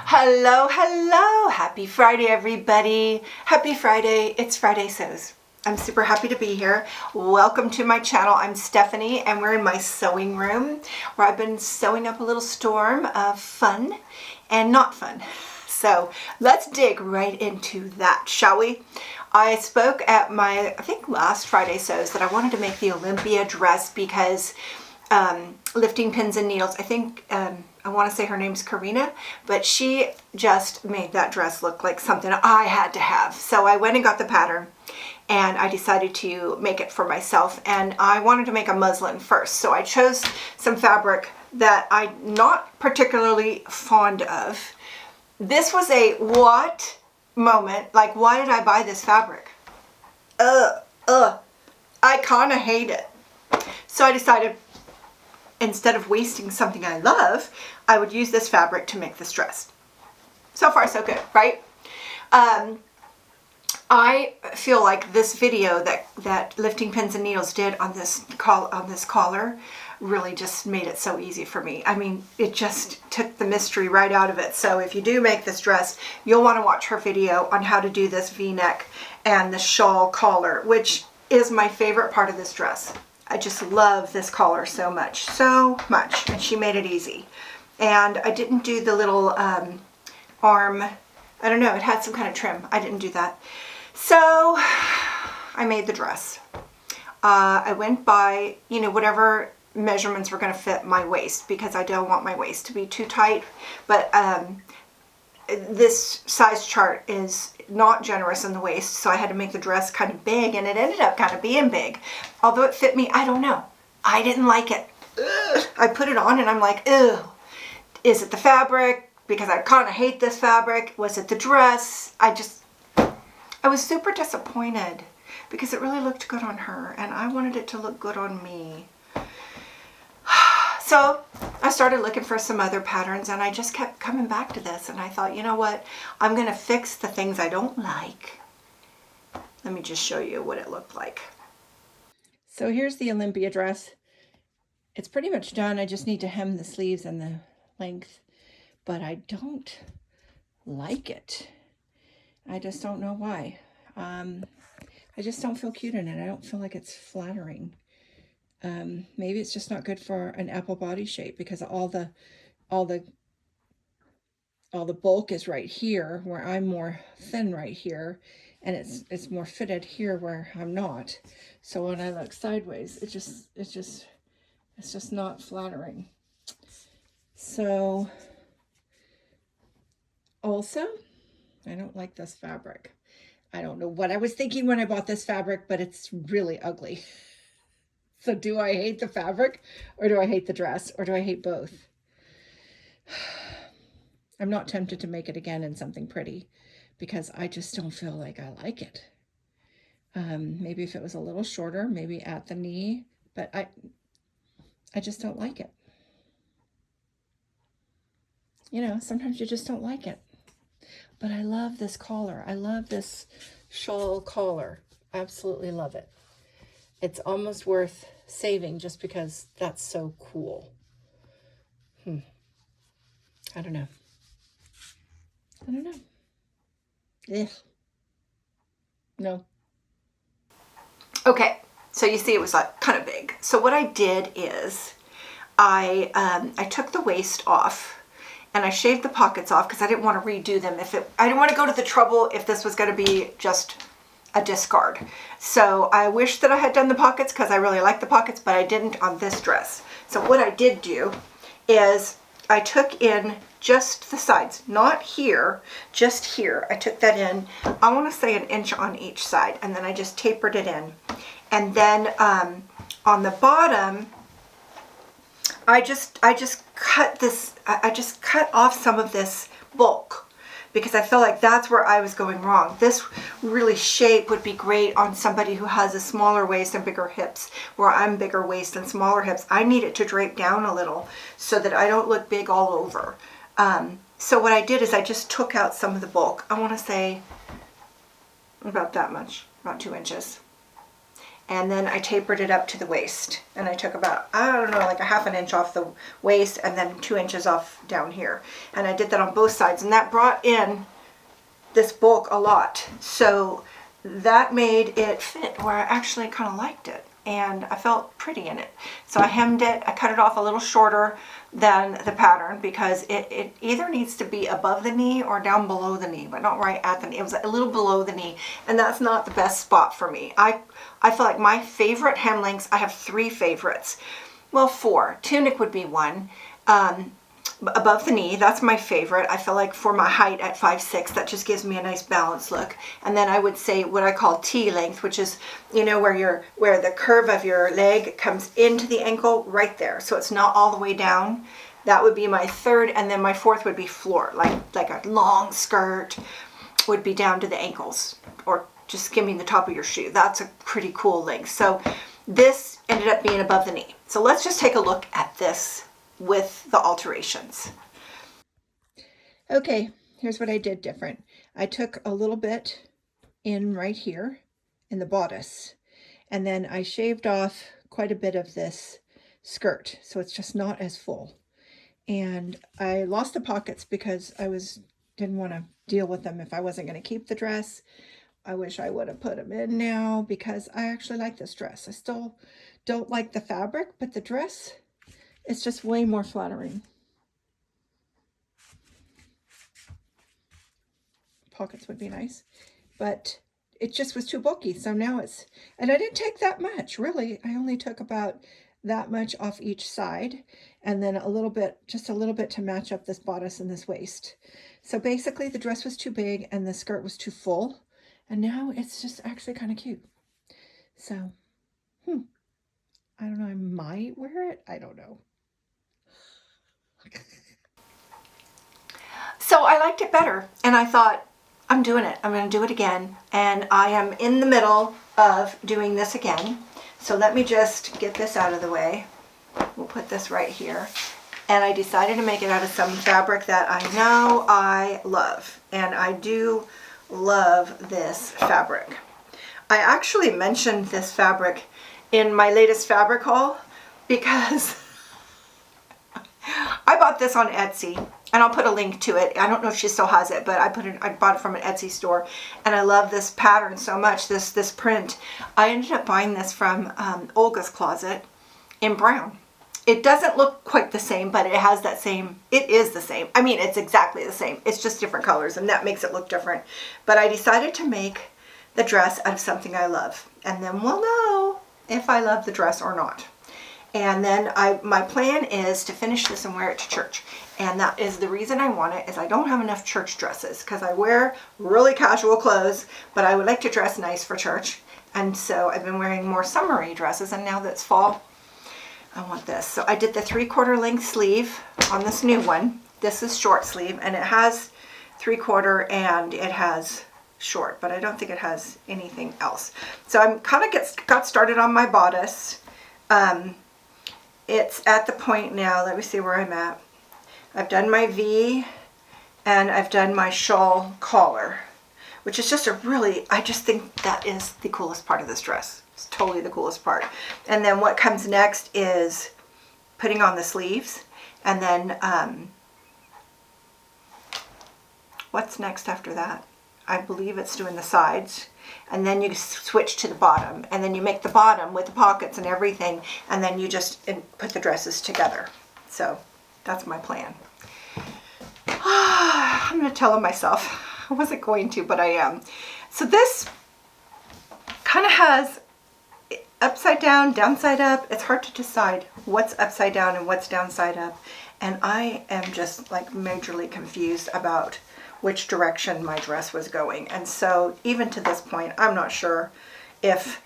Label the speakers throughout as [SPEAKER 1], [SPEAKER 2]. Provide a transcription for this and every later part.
[SPEAKER 1] Hello, hello. Happy Friday, everybody. Happy Friday. It's Friday Sews. I'm super happy to be here. Welcome to my channel. I'm Stephanie and we're in my sewing room where I've been sewing up a little storm of fun and not fun. So let's dig right into that, shall we? I spoke at my, I think last Friday Sews that I wanted to make the Olympia dress because lifting pins and needles, I think I want to say her name's Karina, but she just made that dress look like something I had to have. So I went and got the pattern and I decided to make it for myself, and I wanted to make a muslin first. So I chose some fabric that I'm not particularly fond of. This was a what moment, like why did I buy this fabric? I kind of hate it. So I decided instead of wasting something I love, I would use this fabric to make this dress. So far, so good, right? I feel like this video that Lifting Pins and Needles did on this collar really just made it so easy for me. I mean, it just took the mystery right out of it. So if you do make this dress, you'll want to watch her video on how to do this V-neck and the shawl collar, which is my favorite part of this dress. I just love this collar so much, and she made it easy. And I didn't do the little arm, I don't know, it had some kind of trim. I didn't do that. So I made the dress. I went by, you know, whatever measurements were going to fit my waist, because I don't want my waist to be too tight, but this size chart is not generous in the waist, so I had to make the dress kind of big, and it ended up kind of being big. Although it fit me, I don't know. I didn't like it. Ugh. I put it on and I'm like, ew. Is it the fabric? Because I kind of hate this fabric. Was it the dress? I was super disappointed because it really looked good on her and I wanted it to look good on me. So I started looking for some other patterns and I just kept coming back to this, and I thought, you know what? I'm going to fix the things I don't like. Let me just show you what it looked like. So here's the Olympia dress. It's pretty much done. I just need to hem the sleeves and the length, but I don't like it. I just don't know why. I just don't feel cute in it. I don't feel like it's flattering. Maybe it's just not good for an apple body shape, because all the bulk is right here where I'm more thin right here, and it's more fitted here where I'm not. So when I look sideways, it's just not flattering. So also, I don't like this fabric. I don't know what I was thinking when I bought this fabric, but it's really ugly. So do I hate the fabric, or do I hate the dress, or do I hate both? I'm not tempted to make it again in something pretty because I just don't feel like I like it. Maybe if it was a little shorter, maybe at the knee, but I just don't like it. You know, sometimes you just don't like it. But I love this collar. I love this shawl collar. Absolutely love it. It's almost worth saving just because that's so cool. I don't know. Ugh. No. Okay, so you see it was like kind of big. So what I did is I took the waist off and I shaved the pockets off because I didn't want to redo them. I didn't want to go to the trouble if this was going to be just a discard. So I wish that I had done the pockets because I really like the pockets, but I didn't on this dress. So what I did do is I took in just the sides, not here, just here. I took that in, I want to say 1 inch on each side, and then I just tapered it in. And then on the bottom, I just cut this, I just cut off some of this bulk because I feel like that's where I was going wrong. This really shape would be great on somebody who has a smaller waist and bigger hips, where I'm bigger waist and smaller hips. I need it to drape down a little so that I don't look big all over. So what I did is I just took out some of the bulk. I want to say about that much, about 2 inches. and then I tapered it up to the waist. And I took about, I don't know, like a ½ inch off the waist and then 2 inches off down here. And I did that on both sides, and that brought in this bulk a lot. So that made it fit where I actually kind of liked it, and I felt pretty in it. So I hemmed it. I cut it off a little shorter than the pattern because it either needs to be above the knee or down below the knee, but not right at the knee. It was a little below the knee, and that's not the best spot for me. I feel like my favorite hem lengths, I have 3 favorites. Well, 4. Tunic would be one. Above the knee, that's my favorite. I feel like for my height at 5'6", that just gives me a nice balanced look. And then I would say what I call T length, which is, you know, where the curve of your leg comes into the ankle right there, so it's not all the way down. That would be my 3rd, and then my 4th would be floor, like a long skirt would be down to the ankles, or just skimming the top of your shoe. That's a pretty cool length. So this ended up being above the knee. So let's just take a look at this with the alterations. Okay, here's what I did different. I took a little bit in right here in the bodice, and then I shaved off quite a bit of this skirt, so it's just not as full. And I lost the pockets because didn't want to deal with them if I wasn't going to keep the dress. I wish I would have put them in now because I actually like this dress. I still don't like the fabric, but the dress, it's just way more flattering. Pockets would be nice, but it just was too bulky. So now and I didn't take that much, really. I only took about that much off each side, and then just a little bit to match up this bodice and this waist. So basically the dress was too big and the skirt was too full, and now it's just actually kind of cute. So, I don't know, I might wear it. I don't know. So I liked it better, and I thought, I'm doing it. I'm going to do it again, and I am in the middle of doing this again. So let me just get this out of the way. We'll put this right here. And I decided to make it out of some fabric that I know I love, and I do love this fabric. I actually mentioned this fabric in my latest fabric haul because I bought this on Etsy, and I'll put a link to it. I don't know if she still has it, but I bought it from an Etsy store, and I love this pattern so much, this print. I ended up buying this from Olga's Closet in brown. It doesn't look quite the same, but it has that same, it is the same. I mean, it's exactly the same. It's just different colors, and that makes it look different. But I decided to make the dress out of something I love, and then we'll know if I love the dress or not. And then my plan is to finish this and wear it to church. And that is the reason I want it, is I don't have enough church dresses because I wear really casual clothes, but I would like to dress nice for church. And so I've been wearing more summery dresses, and now that's fall, I want this. So I did the 3/4 length sleeve on this new one. This is short sleeve, and it has 3/4 and it has short, but I don't think it has anything else. So I'm kind of got started on my bodice. It's at the point now, let me see where I'm at. I've done my V, and I've done my shawl collar, which is just I just think that is the coolest part of this dress. It's totally the coolest part. And then what comes next is putting on the sleeves, and then what's next after that? I believe it's doing the sides, and then you switch to the bottom, and then you make the bottom with the pockets and everything, and then you just put the dresses together. So that's my plan. I'm going to tell myself. I wasn't going to, but I am. So this kind of has upside down, downside up. It's hard to decide what's upside down and what's downside up, and I am just like majorly confused about which direction my dress was going. And so even to this point, I'm not sure if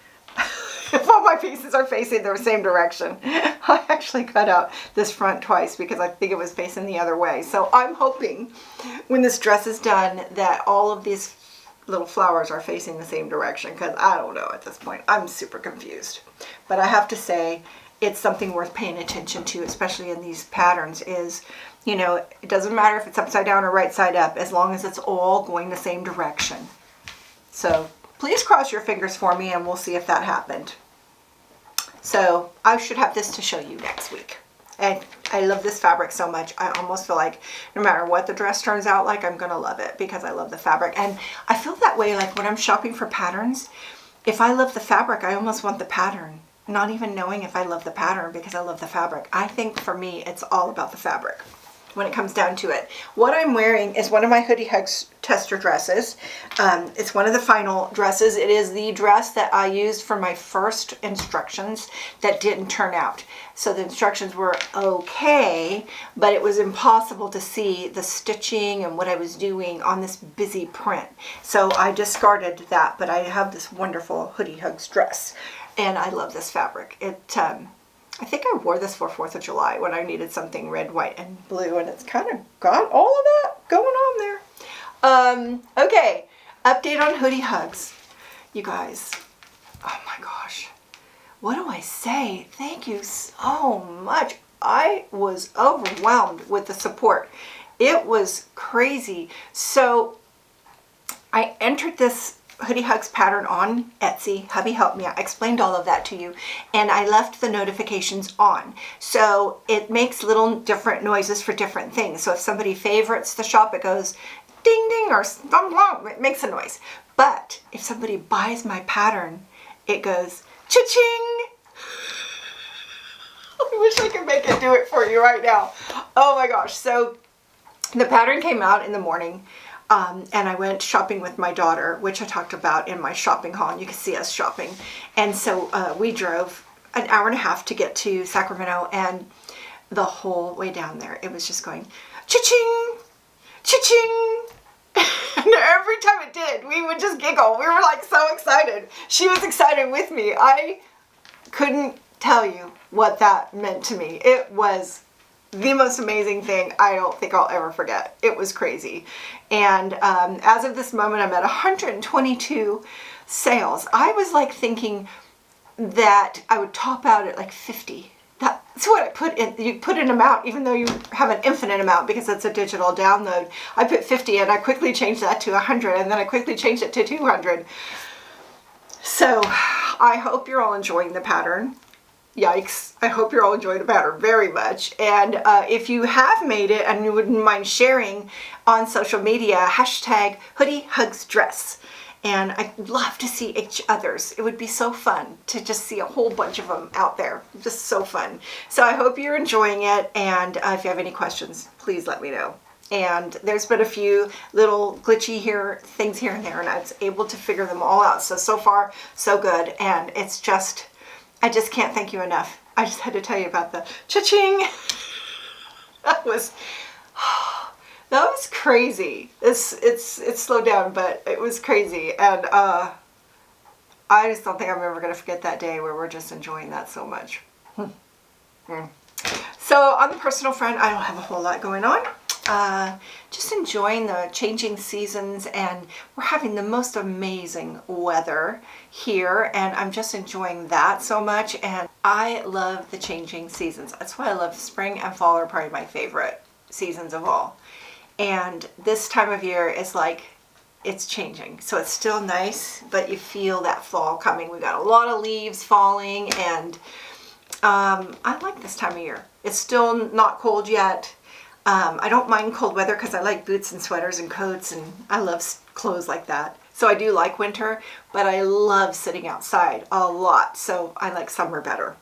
[SPEAKER 1] all my pieces are facing the same direction. I actually cut out this front twice because I think it was facing the other way. So I'm hoping when this dress is done that all of these little flowers are facing the same direction, because I don't know at this point. I'm super confused. But I have to say, it's something worth paying attention to, especially in these patterns, is, you know, it doesn't matter if it's upside down or right side up, as long as it's all going the same direction. So please cross your fingers for me, and we'll see if that happened. So I should have this to show you next week. And I love this fabric so much. I almost feel like no matter what the dress turns out like, I'm going to love it because I love the fabric. And I feel that way like when I'm shopping for patterns. If I love the fabric, I almost want the pattern. Not even knowing if I love the pattern because I love the fabric. I think for me, it's all about the fabric when it comes down to it. What I'm wearing is one of my Hoodie Hugs tester dresses. It's one of the final dresses. It is the dress that I used for my first instructions that didn't turn out. So the instructions were okay, but it was impossible to see the stitching and what I was doing on this busy print. So I discarded that, but I have this wonderful Hoodie Hugs dress, and I love this fabric. I think I wore this for 4th of July when I needed something red, white, and blue, and it's kind of got all of that going on there. Okay, update on Hoodie Hugs. You guys, oh my gosh, what do I say? Thank you so much. I was overwhelmed with the support. It was crazy. So I entered this Hoodie Hugs pattern on Etsy. Hubby helped me. I explained all of that to you, and I left the notifications on. So it makes little different noises for different things. So if somebody favorites the shop, it goes ding ding or it makes a noise. But if somebody buys my pattern, it goes cha-ching. I wish I could make it do it for you right now. Oh my gosh. So the pattern came out in the morning. And I went shopping with my daughter, which I talked about in my shopping haul, and you can see us shopping. And so we drove an hour and a half to get to Sacramento, and the whole way down there, it was just going cha-ching, cha-ching. And every time it did, we would just giggle. We were like so excited. She was excited with me. I couldn't tell you what that meant to me. It was the most amazing thing I don't think I'll ever forget. It was crazy. And as of this moment, I'm at 122 sales. I was like thinking that I would top out at like 50. That's what I put in. You put an amount, even though you have an infinite amount because it's a digital download. I put 50 and I quickly changed that to 100, and then I quickly changed it to 200. So I hope you're all enjoying the pattern. Yikes. I hope you're all enjoying the pattern very much. And if you have made it and you wouldn't mind sharing on social media, hashtag Hoodie Hugs Dress. And I'd love to see each other's. It would be so fun to just see a whole bunch of them out there. Just so fun. So I hope you're enjoying it. And if you have any questions, please let me know. And there's been a few little glitchy things here and there, and I was able to figure them all out. So far, so good. And it's just, I just can't thank you enough. I just had to tell you about the cha-ching. That was crazy. It's slowed down, but it was crazy. And I just don't think I'm ever going to forget that day where we're just enjoying that so much. So on the personal front, I don't have a whole lot going on. Just enjoying the changing seasons, and we're having the most amazing weather here, and I'm just enjoying that so much. And I love the changing seasons. That's why I love spring and fall are probably my favorite seasons of all. And this time of year is like, it's changing. So it's still nice, but you feel that fall coming. We've got a lot of leaves falling, and I like this time of year. It's still not cold yet. I don't mind cold weather because I like boots and sweaters and coats, and I love clothes like that. So I do like winter, but I love sitting outside a lot. So I like summer better.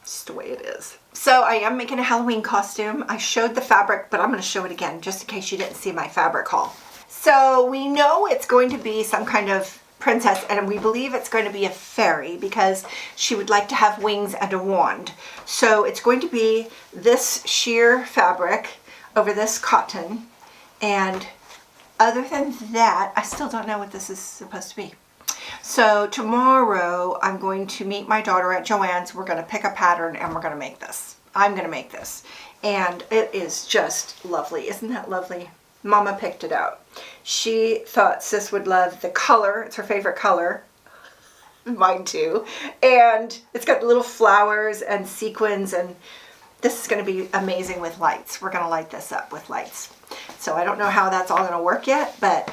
[SPEAKER 1] It's just the way it is. So I am making a Halloween costume. I showed the fabric, but I'm going to show it again just in case you didn't see my fabric haul. So we know it's going to be some kind of princess, and we believe it's going to be a fairy because she would like to have wings and a wand. So it's going to be this sheer fabric over this cotton, and other than that, I still don't know what this is supposed to be. So tomorrow I'm going to meet my daughter at Joann's. We're going to pick a pattern and we're going to make this. I'm going to make this, and it is just lovely. Isn't that lovely? Mama picked it out. She thought Sis would love the color. It's her favorite color. Mine too. And it's got little flowers and sequins, and this is going to be amazing with lights. We're going to light this up with lights. So I don't know how that's all going to work yet, but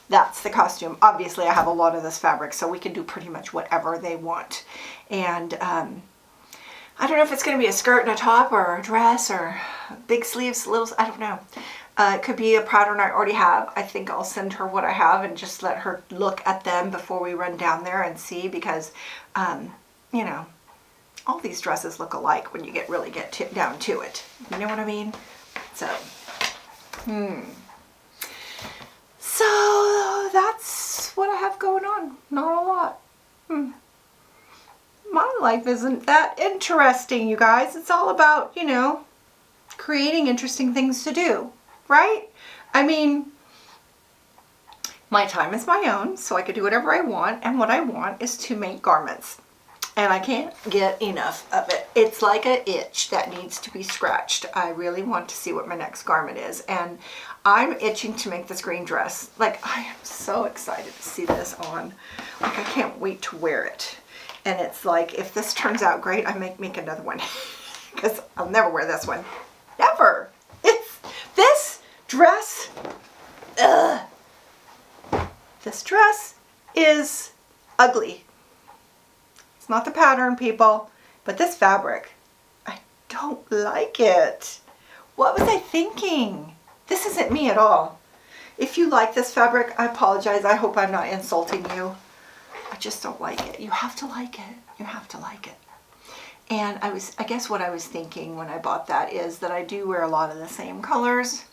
[SPEAKER 1] that's the costume. Obviously, I have a lot of this fabric, so we can do pretty much whatever they want. And I don't know if it's going to be a skirt and a top or a dress or big sleeves, little, I don't know. It could be a pattern I already have. I think I'll send her what I have and just let her look at them before we run down there and see, because, you know, all these dresses look alike when you really get down to it. You know what I mean? So, So that's what I have going on. Not a lot. My life isn't that interesting, you guys. It's all about, you know, creating interesting things to do, right? I mean, my time is my own, so I could do whatever I want, and what I want is to make garments. And I can't get enough of it. It's like an itch that needs to be scratched. I really want to see what my next garment is. And I'm itching to make this green dress. Like, I am so excited to see this on. Like, I can't wait to wear it. And it's like, if this turns out great, I make another one. Because I'll never wear this one. Never. It's this dress. Ugh. This dress is ugly. It's not the pattern, people, but this fabric, I don't like it. What was I thinking? This isn't me at all. If you like this fabric, I apologize. I hope I'm not insulting you. I just don't like it. You have to like it. You have to like it. And I guess what I was thinking when I bought that is that I do wear a lot of the same colors.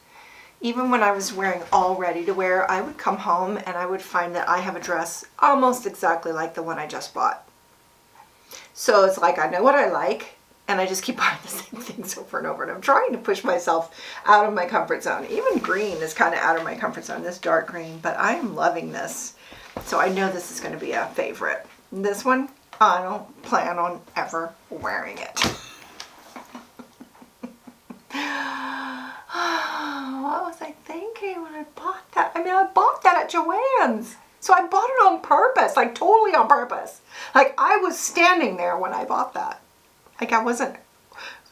[SPEAKER 1] Even when I was wearing all ready to wear, I would come home and I would find that I have a dress almost exactly like the one I just bought. So it's like, I know what I like, and I just keep buying the same things over and over. And I'm trying to push myself out of my comfort zone. Even green is kind of out of my comfort zone, this dark green, but I am loving this. So I know this is going to be a favorite. This one, I don't plan on ever wearing it. What was I thinking when I bought that? I mean, I bought that at Joann's. So I bought it on purpose, like totally on purpose. Like, I was standing there when I bought that. Like, I wasn't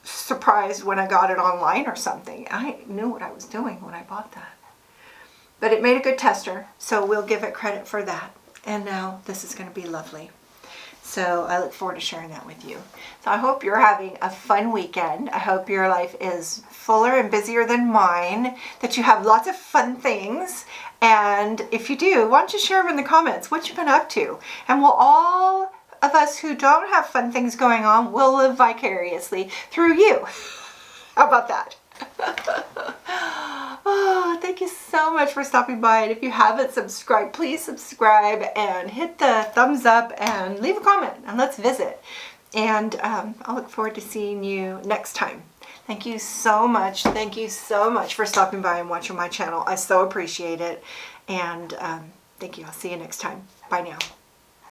[SPEAKER 1] surprised when I got it online or something. I knew what I was doing when I bought that. But it made a good tester, so we'll give it credit for that. And now this is going to be lovely. So I look forward to sharing that with you. So I hope you're having a fun weekend. I hope your life is fuller and busier than mine, that you have lots of fun things. And if you do, why don't you share them in the comments what you've been up to? And we'll all of us who don't have fun things going on will live vicariously through you. How about that? Oh, thank you so much for stopping by. And if you haven't subscribed, please subscribe and hit the thumbs up and leave a comment and let's visit. And I'll look forward to seeing you next time. Thank you so much. Thank you so much for stopping by and watching my channel. I so appreciate it. And thank you. I'll see you next time. Bye now.